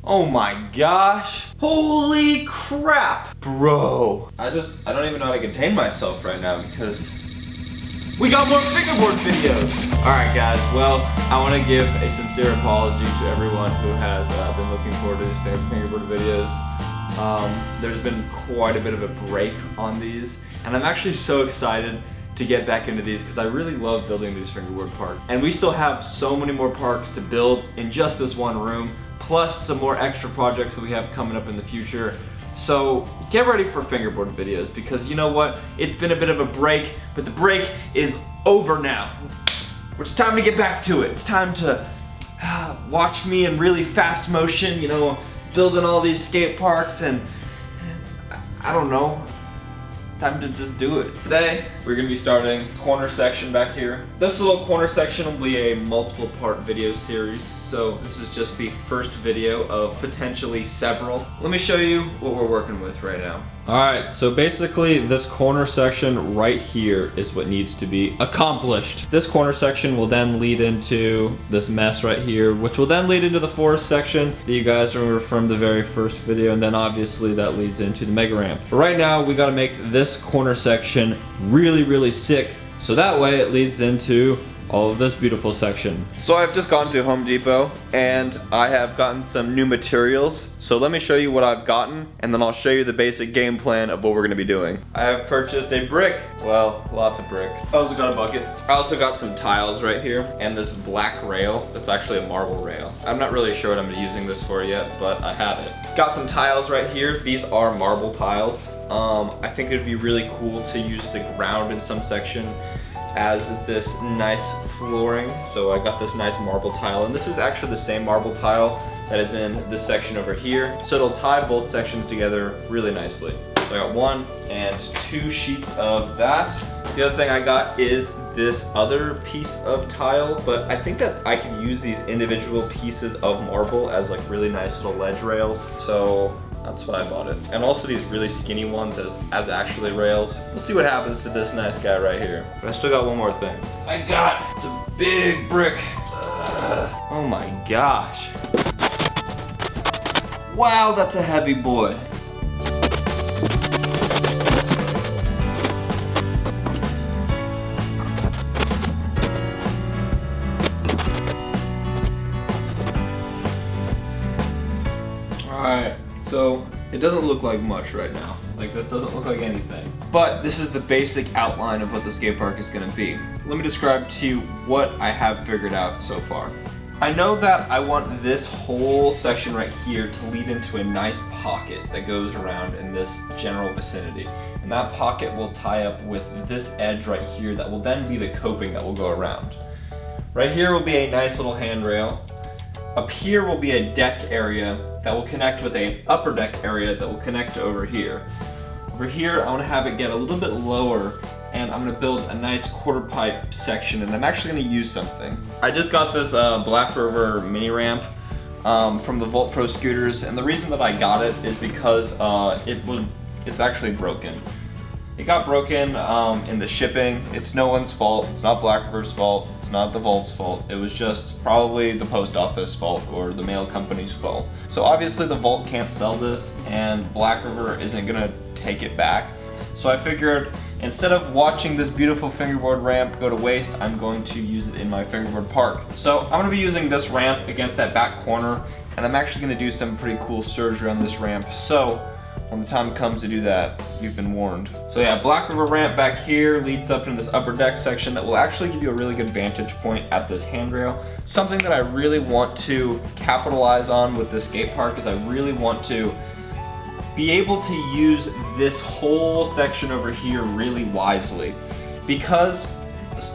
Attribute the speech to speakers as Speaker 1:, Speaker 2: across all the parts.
Speaker 1: Oh my gosh. Holy crap. Bro. I don't even know how to contain myself right now because we got more fingerboard videos. All right guys, well, I want to give a sincere apology to everyone who has been looking forward to these fingerboard videos. There's been quite a bit of a break on these, and I'm actually so excited to get back into these because I really love building these fingerboard parks. And we still have so many more parks to build in just this one room, plus some more extra projects that we have coming up in the future. So get ready for fingerboard videos because you know what? It's been a bit of a break, but the break is over now. It's time to get back to it. It's time to watch me in really fast motion, you know, building all these skate parks and I don't know. Time to just do it. Today, we're gonna be starting corner section back here. This little corner section will be a multiple part video series. So this is just the first video of potentially several. Let me show you what we're working with right now. All right, so basically this corner section right here is what needs to be accomplished. This corner section will then lead into this mess right here, which will then lead into the forest section that you guys remember from the very first video, and then obviously that leads into the mega ramp. But right now we gotta make this corner section really, really sick, so that way it leads into all of this beautiful section. So I've just gone to Home Depot and I have gotten some new materials. So let me show you what I've gotten and then I'll show you the basic game plan of what we're gonna be doing. I have purchased a brick. Well, lots of brick. I also got a bucket. I also got some tiles right here and this black rail. That's actually a marble rail. I'm not really sure what I'm using this for yet, but I have it. Got some tiles right here. These are marble tiles. I think it'd be really cool to use the ground in some section as this nice flooring. So I got this nice marble tile, and this is actually the same marble tile that is in this section over here. So it'll tie both sections together really nicely. So I got 1 and 2 sheets of that. The other thing I got is this other piece of tile, but I think that I could use these individual pieces of marble as like really nice little ledge rails. So that's why I bought it. And also these really skinny ones as actually rails. We'll see what happens to this nice guy right here. But I still got one more thing. I got the big brick. Oh my gosh. Wow, that's a heavy boy. Alright. So it doesn't look like much right now. Like this doesn't look like anything. But this is the basic outline of what the skate park is gonna be. Let me describe to you what I have figured out so far. I know that I want this whole section right here to lead into a nice pocket that goes around in this general vicinity. And that pocket will tie up with this edge right here that will then be the coping that will go around. Right here will be a nice little handrail. Up here will be a deck area that will connect with an upper deck area that will connect to over here. Over here, I want to have it get a little bit lower, and I'm going to build a nice quarter pipe section, and I'm actually going to use something. I just got this Black River mini ramp from the Volt Pro scooters, and the reason that I got it is because it's actually broken. It got broken in the shipping. It's no one's fault. It's not Black River's fault. It's not the Volt's fault. It was just probably the post office fault or the mail company's fault. So obviously the Volt can't sell this and Black River isn't gonna take it back. So I figured instead of watching this beautiful fingerboard ramp go to waste, I'm going to use it in my fingerboard park. So I'm gonna be using this ramp against that back corner, and I'm actually gonna do some pretty cool surgery on this ramp. So when the time comes to do that, you've been warned. So yeah, Black River ramp back here leads up into this upper deck section that will actually give you a really good vantage point at this handrail. Something that I really want to capitalize on with this skate park is I really want to be able to use this whole section over here really wisely. Because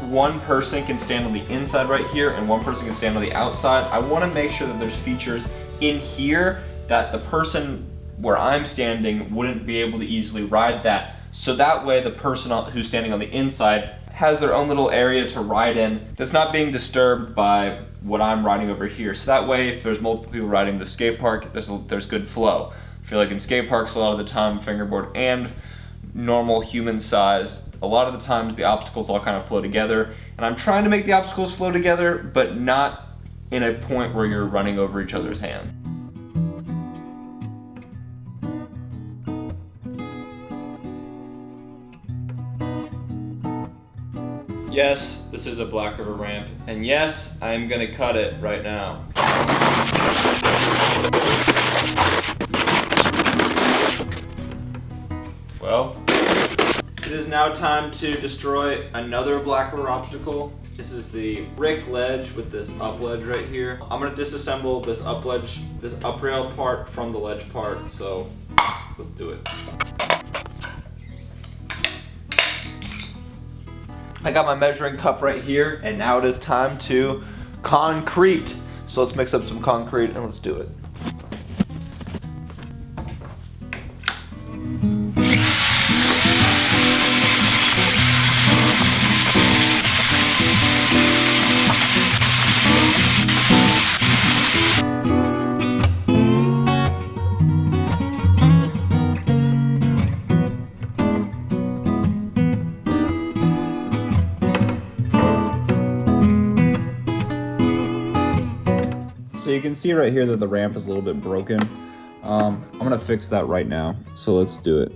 Speaker 1: one person can stand on the inside right here and one person can stand on the outside, I want to make sure that there's features in here that the person where I'm standing wouldn't be able to easily ride that. So that way the person who's standing on the inside has their own little area to ride in that's not being disturbed by what I'm riding over here. So that way if there's multiple people riding the skate park, there's good flow. I feel like in skate parks a lot of the time, fingerboard and normal human size, a lot of the times the obstacles all kind of flow together. And I'm trying to make the obstacles flow together, but not in a point where you're running over each other's hands. Yes, this is a Black River ramp, and yes, I am gonna cut it right now. Well, it is now time to destroy another Black River obstacle. This is the brick ledge with this up ledge right here. I'm gonna disassemble this up ledge, this up rail part from the ledge part, so let's do it. I got my measuring cup right here, and now it is time to concrete. So let's mix up some concrete and let's do it.
Speaker 2: So you can see right here that the ramp is a little bit broken. I'm gonna fix that right now. So let's do it.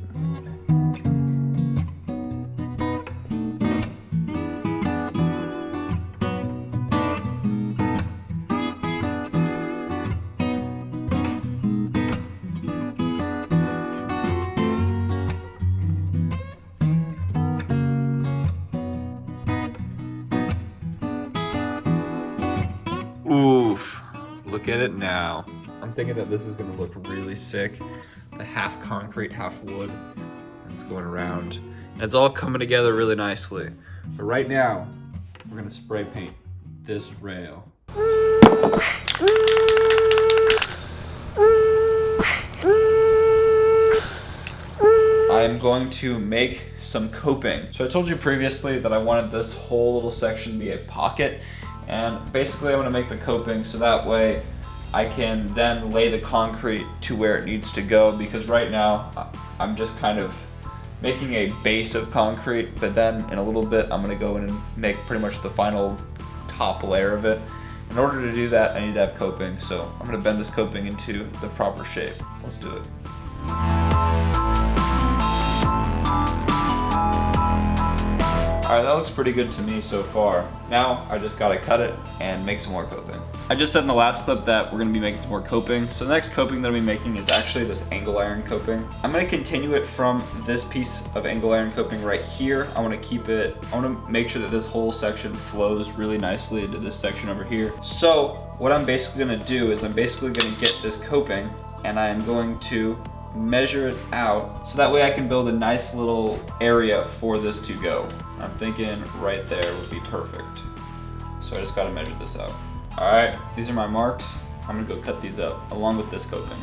Speaker 2: Oof. Look at it now. I'm thinking that this is gonna look really sick. The half concrete, half wood. It's going around. And it's all coming together really nicely. But right now, we're gonna spray paint this rail.
Speaker 1: I'm going to make some coping. So I told you previously that I wanted this whole little section to be a pocket. And basically I want to make the coping so that way I can then lay the concrete to where it needs to go, because right now I'm just kind of making a base of concrete, but then in a little bit I'm going to go in and make pretty much the final top layer of it. In order to do that I need to have coping, so I'm going to bend this coping into the proper shape. Let's do it. Alright, that looks pretty good to me so far. Now, I just gotta cut it and make some more coping. I just said in the last clip that we're gonna be making some more coping. So the next coping that I'll be making is actually this angle iron coping. I'm gonna continue it from this piece of angle iron coping right here. I wanna keep it, I wanna make sure that this whole section flows really nicely into this section over here. So, what I'm basically gonna do is I'm basically gonna get this coping and I'm going to measure it out so that way I can build a nice little area for this to go. I'm thinking right there would be perfect. So I just gotta measure this out. All right, these are my marks. I'm gonna go cut these up along with this coping.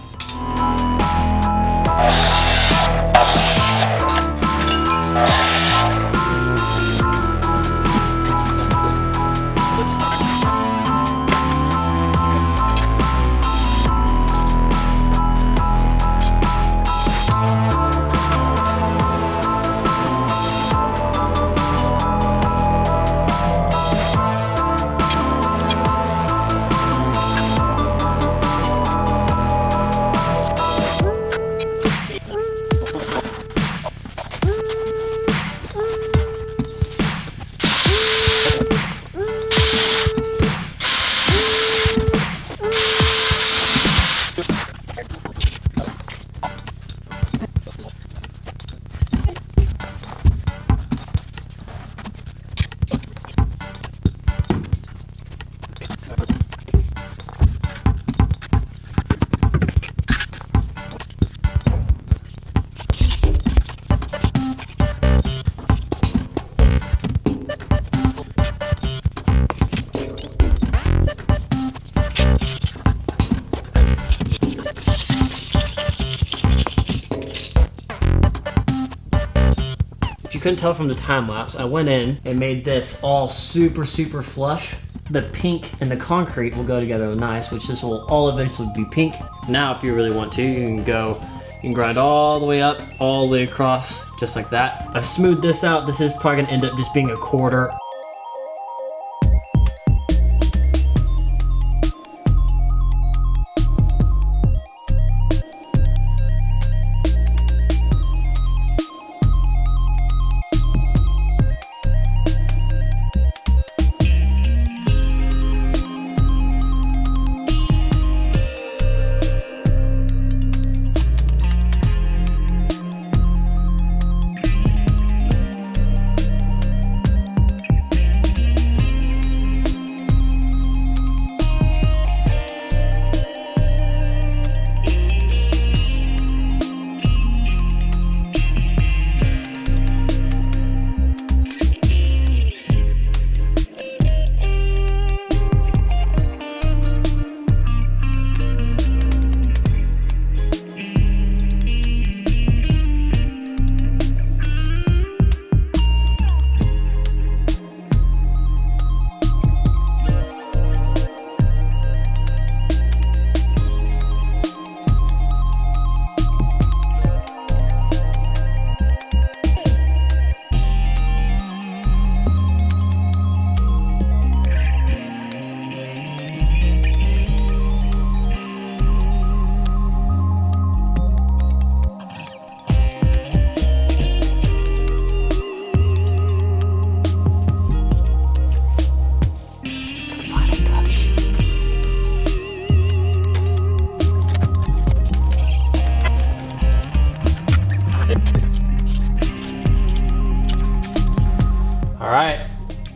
Speaker 3: Couldn't tell from the time lapse, I went in and made this all super flush. The pink and the concrete will go together nice, which this will all eventually be pink. Now if you really want to, you can grind all the way up, all the way across, just like that. I smoothed this out. This is probably gonna end up just being a quarter.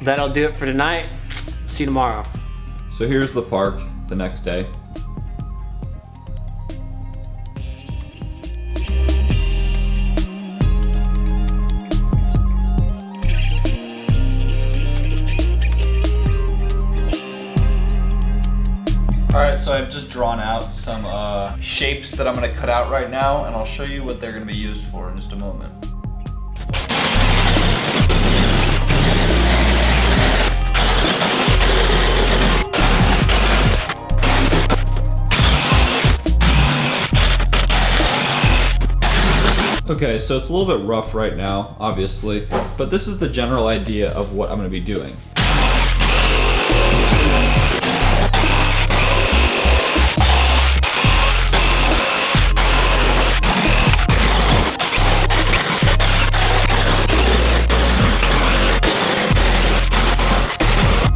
Speaker 3: that'll do it for tonight. See you tomorrow.
Speaker 2: So here's the park the next day. Alright, so I've just drawn out some shapes that I'm going to cut out right now, and I'll show you what they're going to be used for in just a moment. Okay, so it's a little bit rough right now, obviously, but this is the general idea of what I'm going to be doing.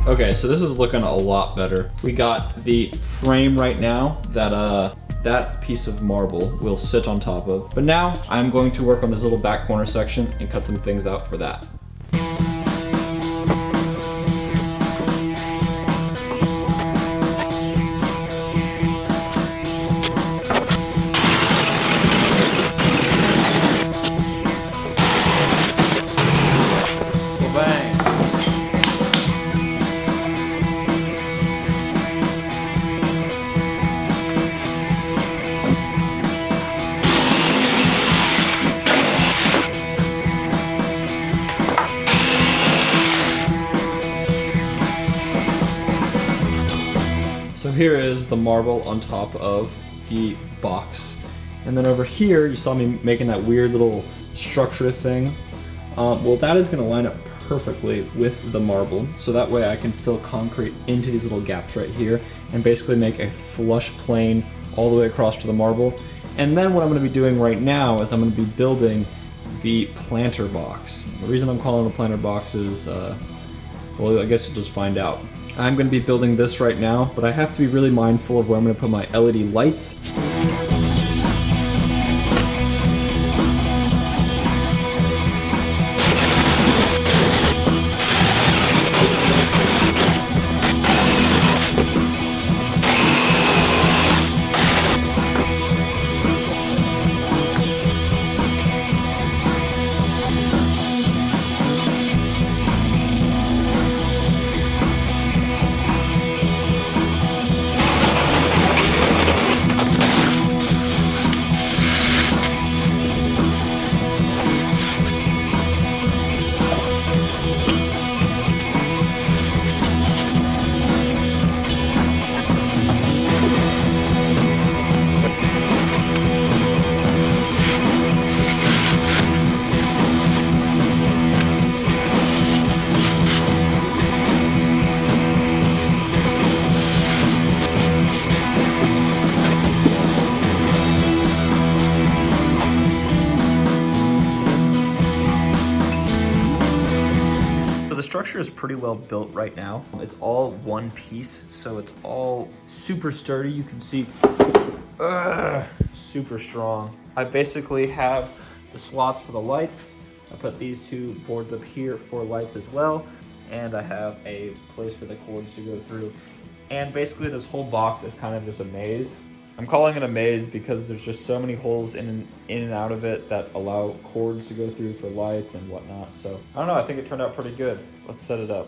Speaker 2: Okay, so this is looking a lot better. We got the frame right now that that piece of marble will sit on top of. But now I'm going to work on this little back corner section and cut some things out for that. So here is the marble on top of the box. And then over here, you saw me making that weird little structure thing. Well, that is gonna line up perfectly with the marble. So that way I can fill concrete into these little gaps right here and basically make a flush plane all the way across to the marble. And then what I'm gonna be doing right now is I'm gonna be building the planter box. The reason I'm calling it a planter box is, well, I guess you'll just find out. I'm going to be building this right now, but I have to be really mindful of where I'm going to put my LED lights. The structure is pretty well built right now. It's all one piece, so it's all super sturdy. You can see, super strong. I basically have the slots for the lights. I put these two boards up here for lights as well, and I have a place for the cords to go through. And basically this whole box is kind of just a maze. I'm calling it a maze because there's just so many holes in and out of it that allow cords to go through for lights and whatnot. So I don't know, I think it turned out pretty good. Let's set it up.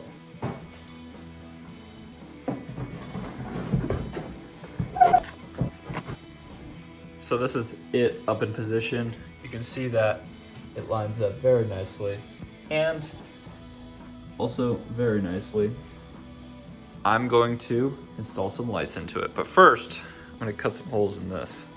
Speaker 2: So this is it up in position. You can see that it lines up very nicely and also very nicely. I'm going to install some lights into it, but first I'm going to cut some holes in this.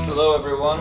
Speaker 2: Hello everyone.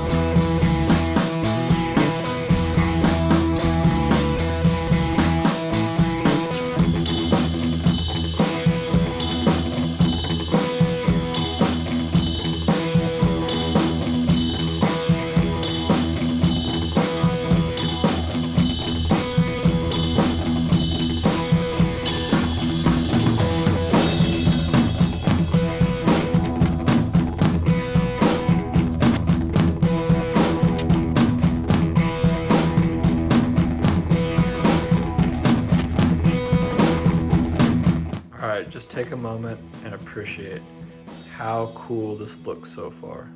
Speaker 2: Alright, just take a moment and appreciate how cool this looks so far.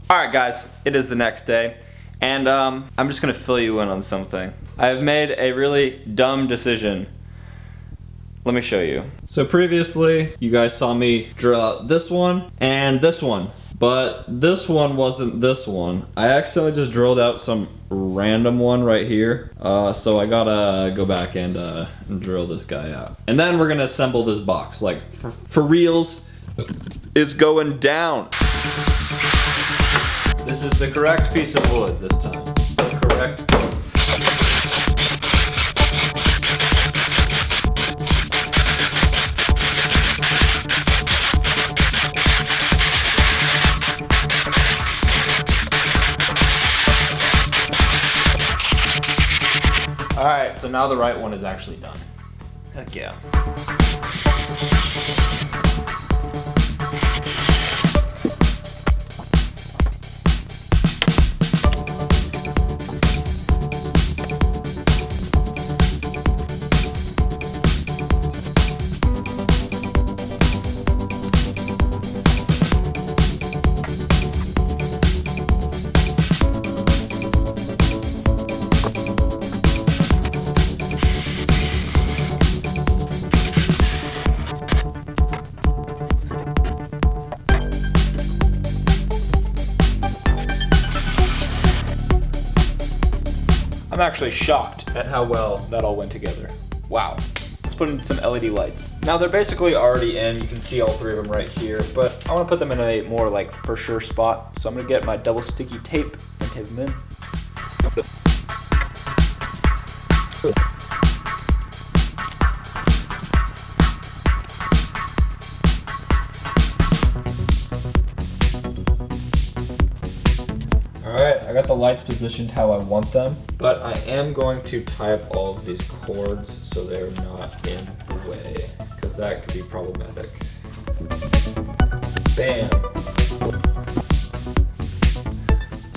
Speaker 1: Alright guys, it is the next day, and I'm just gonna fill you in on something. I've made a really dumb decision. Let me show you. So previously, you guys saw me drill out this one and this one, but this one wasn't this one. I accidentally just drilled out some random one right here, so I gotta go back and drill this guy out. And then we're gonna assemble this box, like for reals. It's going down. This is the correct piece of wood this time. The correct piece. Alright, so now the right one is actually done. Heck yeah. I'm actually shocked at how well that all went together. Wow. Let's put in some LED lights. Now they're basically already in. You can see all three of them right here, but I want to put them in a more like for sure spot. So I'm going to get my double sticky tape and tape them in. Alright, I got the lights positioned how I want them, but I am going to tie up all of these cords so they're not in the way, because that could be problematic. Bam!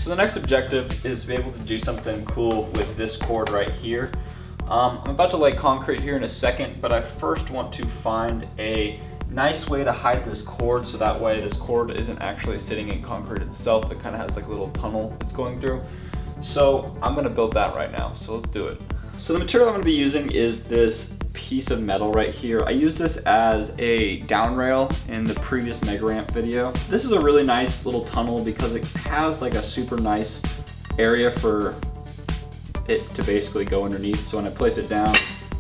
Speaker 1: So the next objective is to be able to do something cool with this cord right here. I'm about to lay concrete here in a second, but I first want to find a nice way to hide this cord so that way this cord isn't actually sitting in concrete itself. It kind of has like a little tunnel it's going through. So I'm going to build that right now. So let's do it. So the material I'm going to be using is this piece of metal right here. I used this as a down rail in the previous Mega Ramp video. This is a really nice little tunnel because it has like a super nice area for it to basically go underneath. So when I place it down,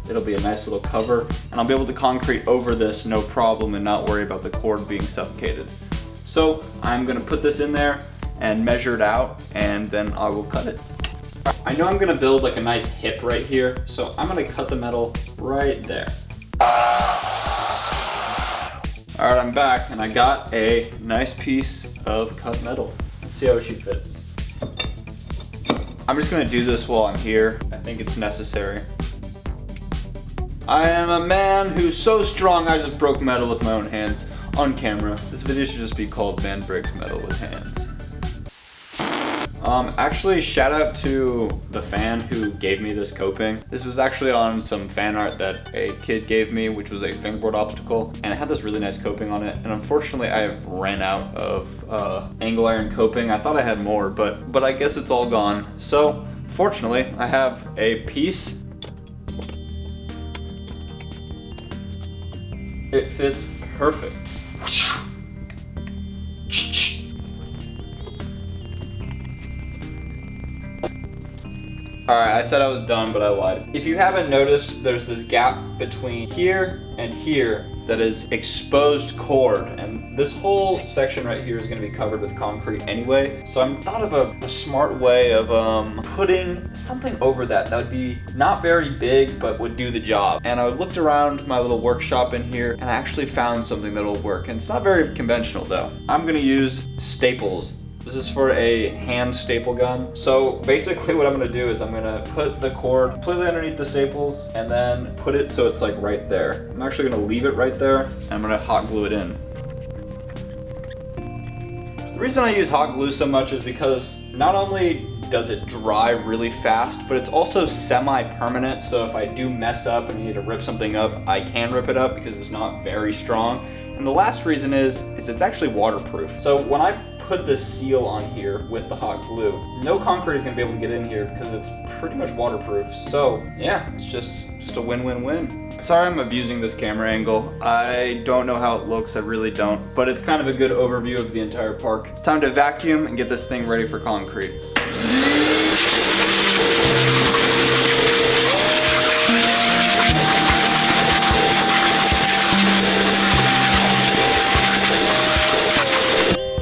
Speaker 1: it'll be a nice little cover, and I'll be able to concrete over this no problem and not worry about the cord being suffocated. So I'm gonna put this in there and measure it out, and then I will cut it. I know I'm gonna build like a nice hip right here, so I'm gonna cut the metal right there. All right, I'm back, and I got a nice piece of cut metal. Let's see how she fits. I'm just gonna do this while I'm here. I think it's necessary. I am a man who's so strong I just broke metal with my own hands on camera. This video should just be called Man Breaks Metal with Hands. Actually, shout out to the fan who gave me this coping. This was actually on some fan art that a kid gave me, which was a fingerboard obstacle, and it had this really nice coping on it. And unfortunately, I ran out of angle iron coping. I thought I had more, but I guess it's all gone. So, fortunately, I have a piece. It fits perfect. Alright, I said I was done, but I lied. If you haven't noticed, there's this gap between here and here that is exposed cord, and this whole section right here is going to be covered with concrete anyway. So I thought of a smart way of putting something over that would be not very big but would do the job. And I looked around my little workshop in here and I actually found something that'll work, and it's not very conventional though. I'm going to use staples. This is for a hand staple gun. So basically what I'm gonna do is I'm gonna put the cord completely underneath the staples and then put it so it's like right there. I'm actually gonna leave it right there and I'm gonna hot glue it in. The reason I use hot glue so much is because not only
Speaker 2: does it dry really fast, but it's also semi-permanent, so if I do mess up and need to rip something up, I can rip it up because it's not very strong. And the last reason is it's actually waterproof. So when I put this seal on here with the hot glue, no concrete is gonna be able to get in here because it's pretty much waterproof. So yeah, it's just a win-win-win. Sorry I'm abusing this camera angle. I don't know how it looks, I really don't, but it's kind of a good overview of the entire park. It's time to vacuum and get this thing ready for concrete.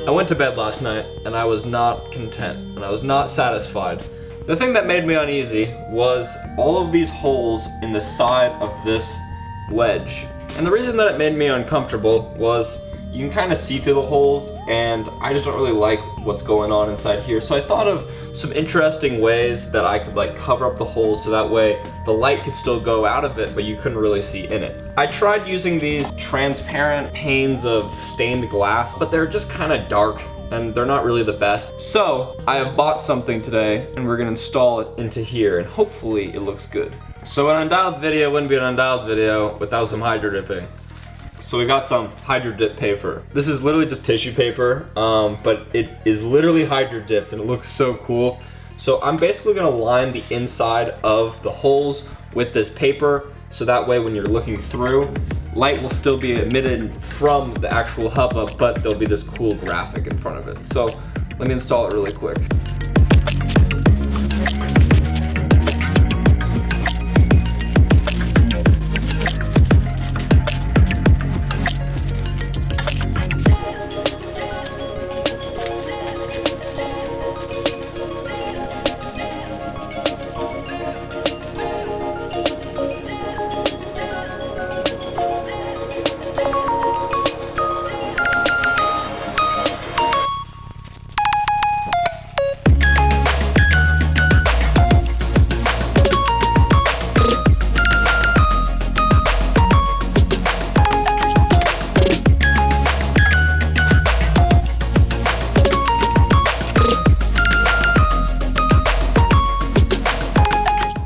Speaker 1: I went to bed last night and I was not content and I was not satisfied. The thing that made me uneasy was all of these holes in the side of this ledge. And the reason that it made me uncomfortable was you can kind of see through the holes and I just don't really like what's going on inside here. So I thought of some interesting ways that I could like cover up the holes so that way the light could still go out of it but you couldn't really see in it. I tried using these transparent panes of stained glass, but they're just kind of dark and they're not really the best. So I have bought something today and we're gonna install it into here and hopefully it looks good. So an Undialed video wouldn't be an Undialed video without some hydro dipping. So we got some hydro dip paper. This is literally just tissue paper, but it is literally hydro dipped and it looks so cool. So I'm basically gonna line the inside of the holes with this paper so that way when you're looking through, light will still be emitted from the actual hubba, but there'll be this cool graphic in front of it. So let me install it really quick.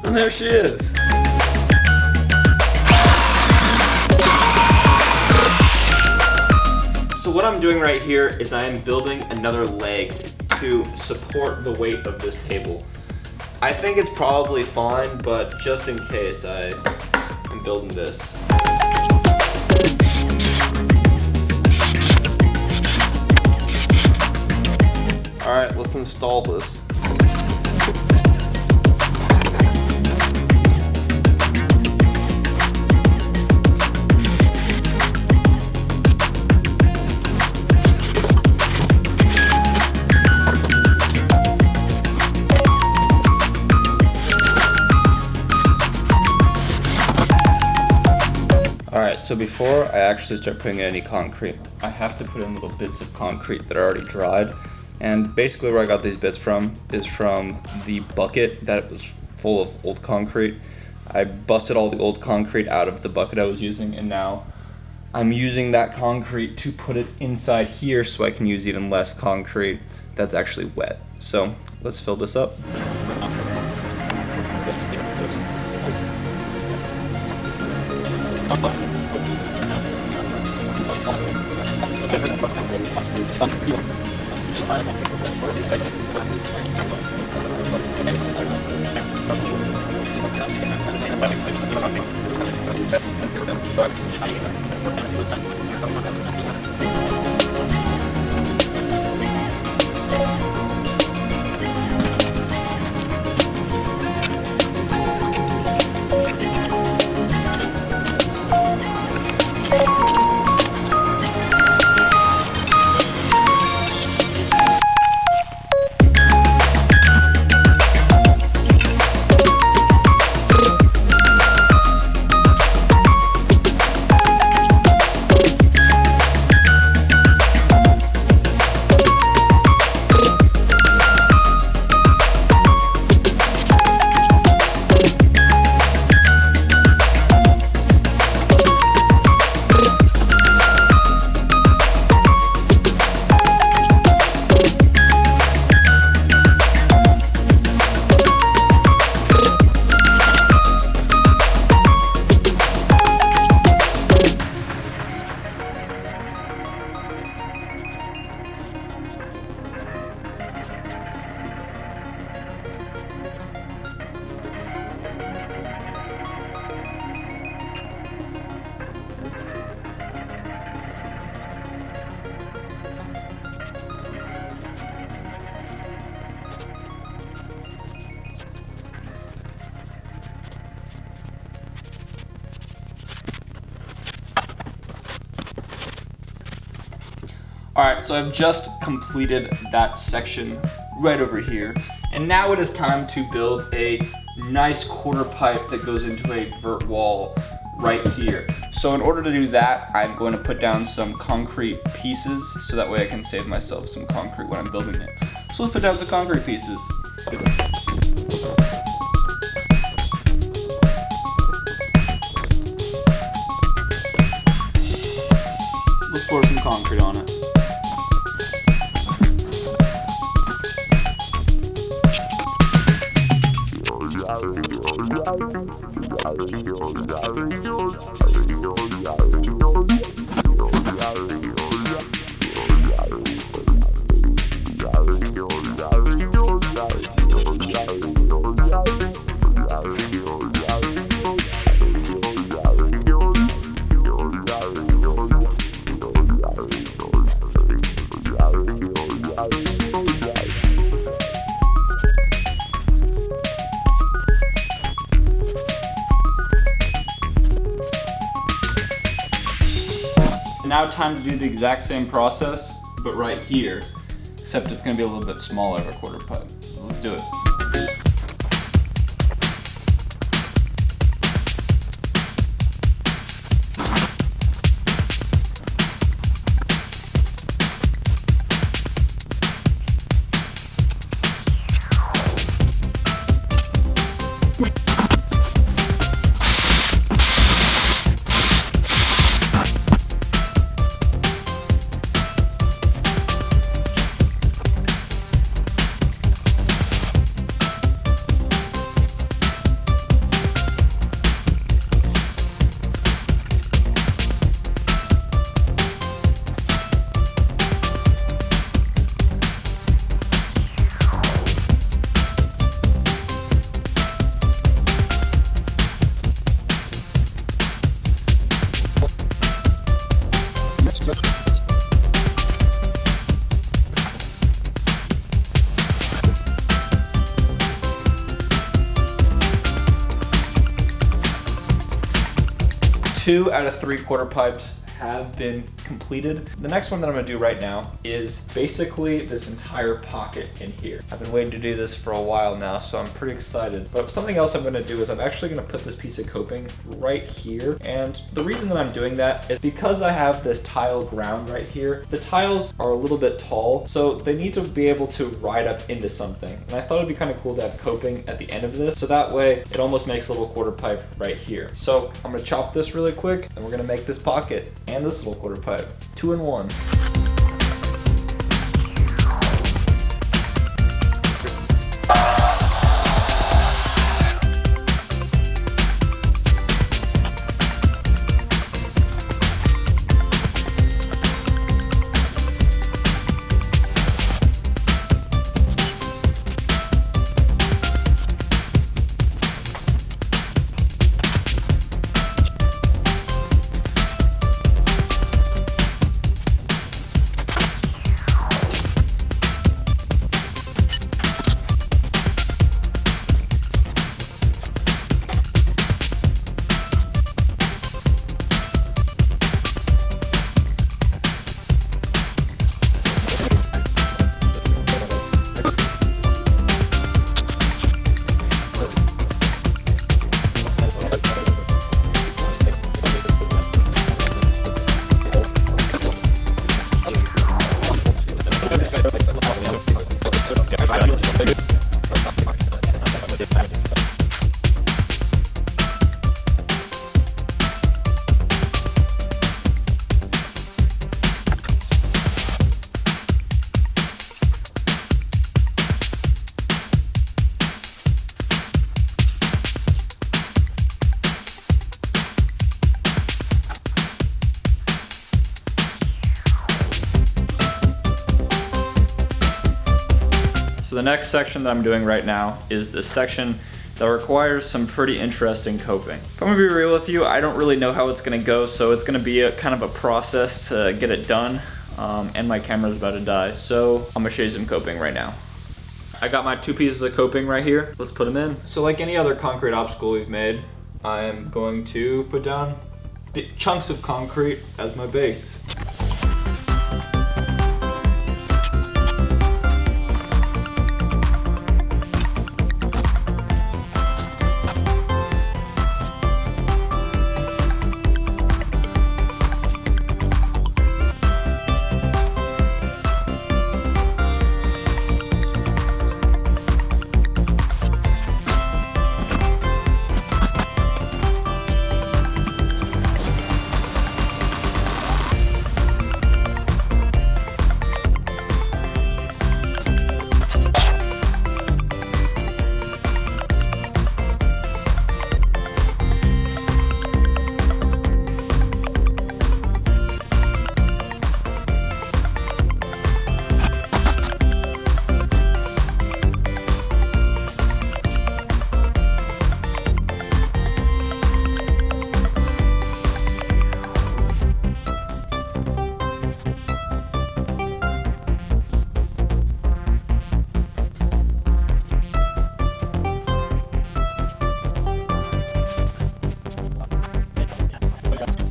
Speaker 1: And there she is. So what I'm doing right here is I am building another leg to support the weight of this table. I think it's probably fine, but just in case I am building this. All right, let's install this. Alright, so before I actually start putting in any concrete, I have to put in little bits of concrete that are already dried. And basically where I got these bits from is from the bucket that was full of old concrete. I busted all the old concrete out of the bucket I was using, and now I'm using that concrete to put it inside here so I can use even less concrete that's actually wet. So let's fill this up. All right, so I've just completed that section right over here. And now it is time to build a nice quarter pipe that goes into a vert wall right here. So in order to do that, I'm going to put down some concrete pieces so that way I can save myself some concrete when I'm building it. So let's put down the concrete pieces. Let's pour some concrete on it. Now time to do the exact same process, but right here, except it's gonna be a little bit smaller of a quarter pipe. So let's do it. Two out of 3 quarter pipes have been completed. The next one that I'm gonna do right now is basically this entire pocket in here. I've been waiting to do this for a while now, so I'm pretty excited. But something else I'm gonna do is I'm actually gonna put this piece of coping right here. And the reason that I'm doing that is because I have this tile ground right here. The tiles are a little bit tall, so they need to be able to ride up into something. And I thought it'd be kind of cool to have coping at the end of this, so that way it almost makes a little quarter pipe right here. So I'm gonna chop this really quick, and we're gonna make this pocket and this little quarter pipe. 2 in 1. So the next section that I'm doing right now is this section that requires some pretty interesting coping. If I'm gonna be real with you, I don't really know how it's gonna go, so it's gonna be a kind of a process to get it done, and my camera's about to die, so I'm gonna show you some coping right now. I got my 2 pieces of coping right here. Let's put them in. So like any other concrete obstacle we've made, I'm going to put down big chunks of concrete as my base.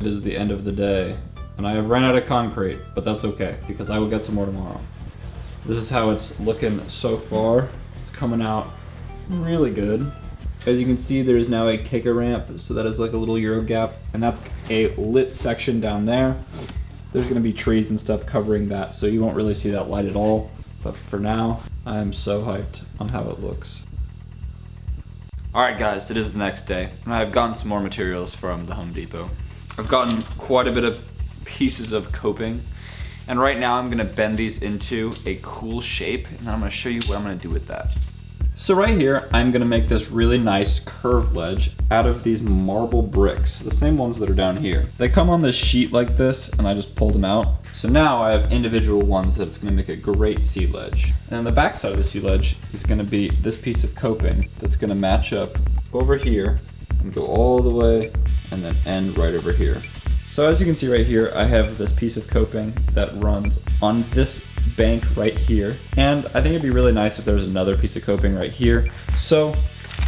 Speaker 2: It is the end of the day, and I have ran out of concrete, but that's okay, because I will get some more tomorrow. This is how it's looking so far. It's coming out really good. As you can see, there is now a kicker ramp, so that is like a little Euro gap, and that's a lit section down there. There's gonna be trees and stuff covering that, so you won't really see that light at all. But for now, I am so hyped on how it looks. Alright guys, it is the next day, and I've gotten some more materials from the Home Depot. I've gotten quite a bit of pieces of coping, and right now I'm gonna bend these into a cool shape, and then I'm gonna show you what I'm gonna do with that. So right here, I'm gonna make this really nice curved ledge out of these marble bricks, the same ones that are down here. They come on this sheet like this, and I just pulled them out. So now I have individual ones that's gonna make a great sea ledge. And on the back side of the sea ledge is gonna be this piece of coping that's gonna match up over here and go all the way and then end right over here. So as you can see right here, I have this piece of coping that runs on this bank right here. And I think it'd be really nice if there was another piece of coping right here. So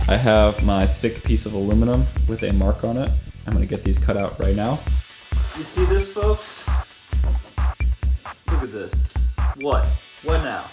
Speaker 2: I have my thick piece of aluminum with a mark on it. I'm gonna get these cut out right now. You see this, folks? Look at this. What? What now?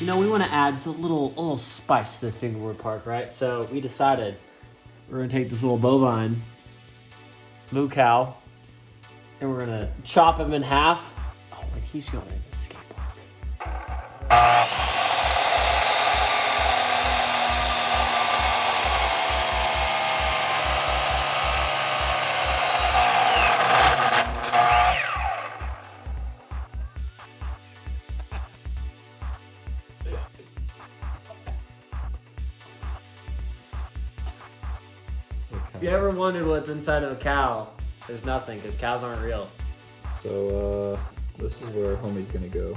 Speaker 3: You know, we want to add just a little spice to the Fingerboard Park, right? So we decided we're gonna take this little bovine, moo cow, and we're gonna chop him in half. Oh, like he's going to the skate park. If you ever wondered what's inside of a cow, There's nothing, because cows aren't real.
Speaker 2: So, this is where homie's gonna go.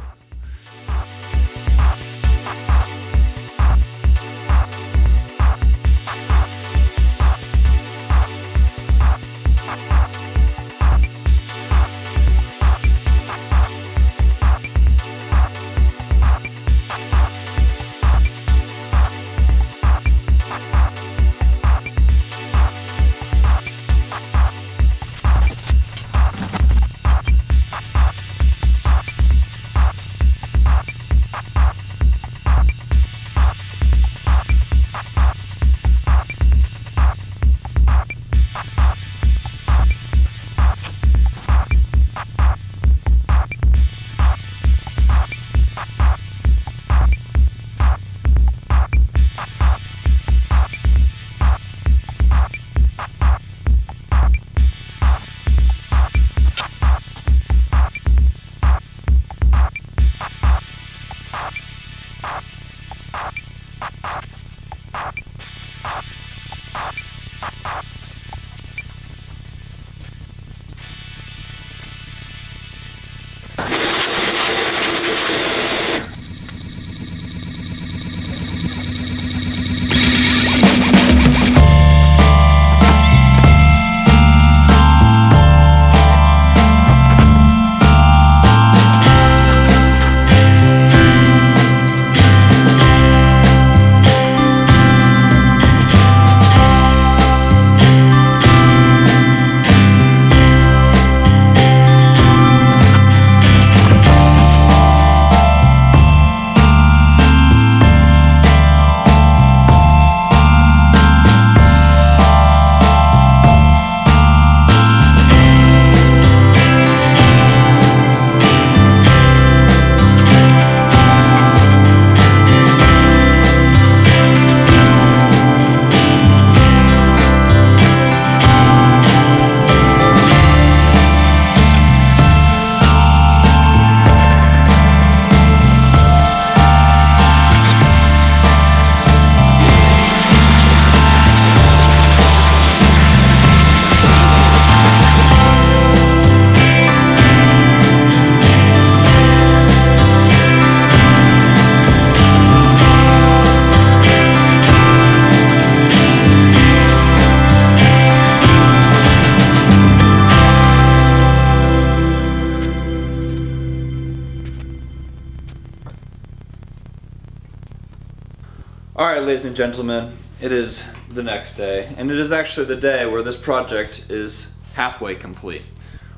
Speaker 1: Alright, ladies and gentlemen, it is the next day, and it is actually the day where this project is halfway complete.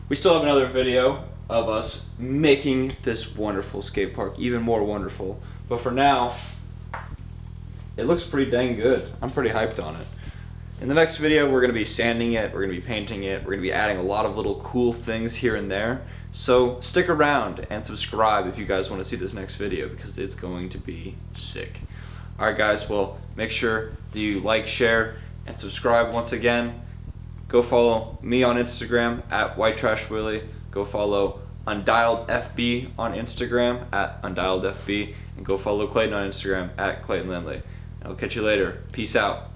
Speaker 1: We still have another video of us making this wonderful skate park even more wonderful, but for now, it looks pretty dang good. I'm pretty hyped on it. In the next video, we're going to be sanding it, we're going to be painting it, we're going to be adding a lot of little cool things here and there. So stick around and subscribe if you guys want to see this next video, because it's going to be sick. Alright guys, well, make sure that you like, share, and subscribe once again. Go follow me on Instagram at WhiteTrashWilly. Go follow UndialedFB on Instagram at UndialedFB. And go follow Clayton on Instagram at Clayton Lindley. I'll catch you later. Peace out.